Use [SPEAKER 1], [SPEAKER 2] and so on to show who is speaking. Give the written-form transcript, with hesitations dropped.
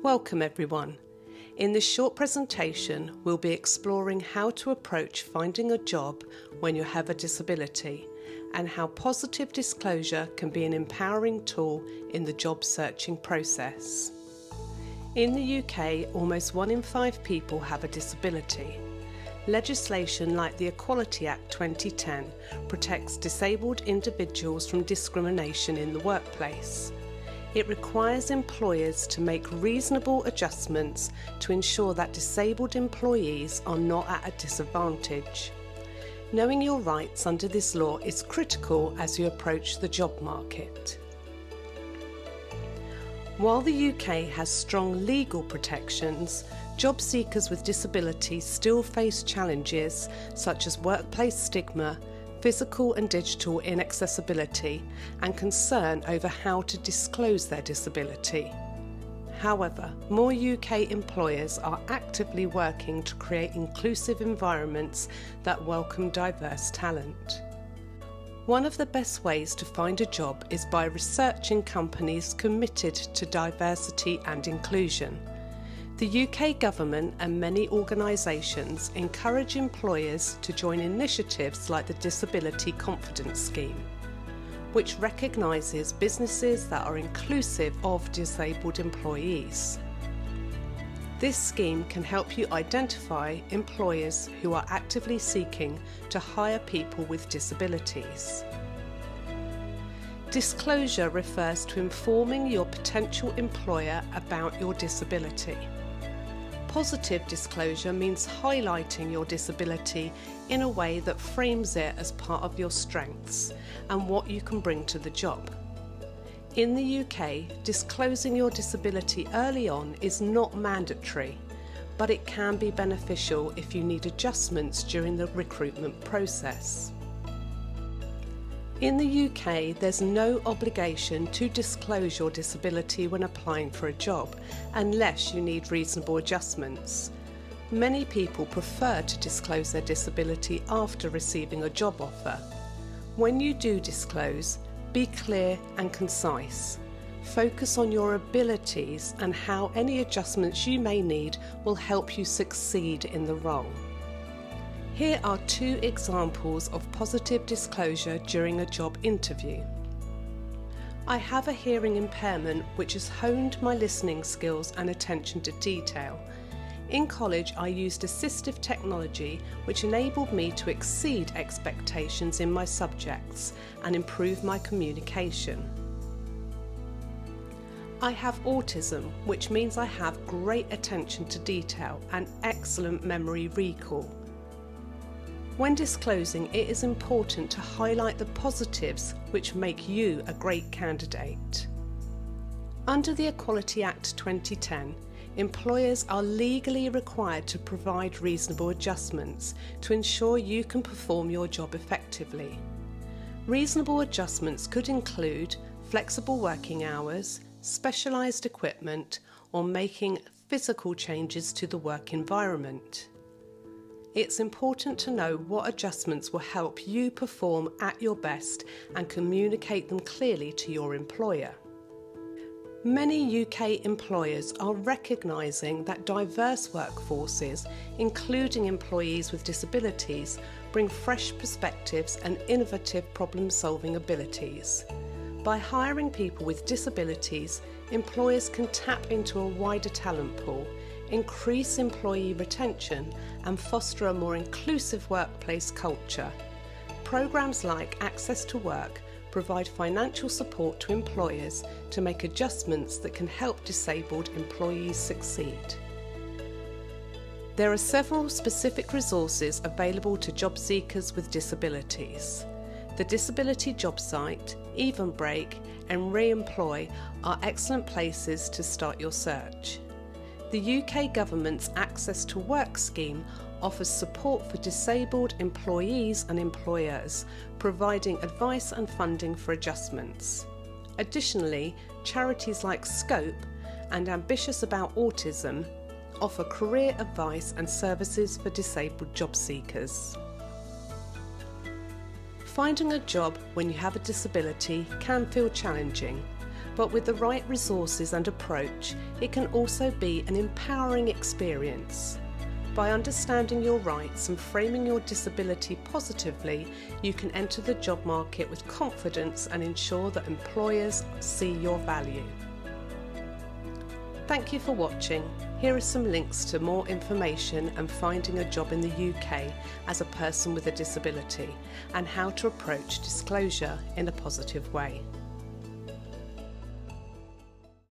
[SPEAKER 1] Welcome everyone. In this short presentation, we'll be exploring how to approach finding a job when you have a disability and how positive disclosure can be an empowering tool in the job searching process. In the UK, almost 1 in 5 people have a disability. Legislation like the Equality Act 2010 protects disabled individuals from discrimination in the workplace. It requires employers to make reasonable adjustments to ensure that disabled employees are not at a disadvantage. Knowing your rights under this law is critical as you approach the job market. While the UK has strong legal protections, job seekers with disabilities still face challenges such as workplace stigma, physical and digital inaccessibility, and concern over how to disclose their disability. However, more UK employers are actively working to create inclusive environments that welcome diverse talent. One of the best ways to find a job is by researching companies committed to diversity and inclusion. The UK government and many organisations encourage employers to join initiatives like the Disability Confidence Scheme, which recognises businesses that are inclusive of disabled employees. This scheme can help you identify employers who are actively seeking to hire people with disabilities. Disclosure refers to informing your potential employer about your disability. Positive disclosure means highlighting your disability in a way that frames it as part of your strengths and what you can bring to the job. In the UK, disclosing your disability early on is not mandatory, but it can be beneficial if you need adjustments during the recruitment process. In the UK, there's no obligation to disclose your disability when applying for a job, unless you need reasonable adjustments. Many people prefer to disclose their disability after receiving a job offer. When you do disclose, be clear and concise. Focus on your abilities and how any adjustments you may need will help you succeed in the role. Here are 2 examples of positive disclosure during a job interview. I have a hearing impairment which has honed my listening skills and attention to detail. In college, I used assistive technology which enabled me to exceed expectations in my subjects and improve my communication. I have autism, which means I have great attention to detail and excellent memory recall. When disclosing, it is important to highlight the positives which make you a great candidate. Under the Equality Act 2010, employers are legally required to provide reasonable adjustments to ensure you can perform your job effectively. Reasonable adjustments could include flexible working hours, specialised equipment, or making physical changes to the work environment. It's important to know what adjustments will help you perform at your best and communicate them clearly to your employer. Many UK employers are recognising that diverse workforces, including employees with disabilities, bring fresh perspectives and innovative problem-solving abilities. By hiring people with disabilities, employers can tap into a wider talent pool, increase employee retention and foster a more inclusive workplace culture. Programmes like Access to Work provide financial support to employers to make adjustments that can help disabled employees succeed. There are several specific resources available to job seekers with disabilities. The Disability Job Site, Even Break and Re-employ are excellent places to start your search. The UK government's Access to Work scheme offers support for disabled employees and employers, providing advice and funding for adjustments. Additionally, charities like Scope and Ambitious About Autism offer career advice and services for disabled job seekers. Finding a job when you have a disability can feel challenging, But with the right resources and approach, it can also be an empowering experience. By understanding your rights and framing your disability positively, you can enter the job market with confidence and ensure that employers see your value. Thank you for watching. Here are some links to more information and finding a job in the UK as a person with a disability, and how to approach disclosure in a positive way.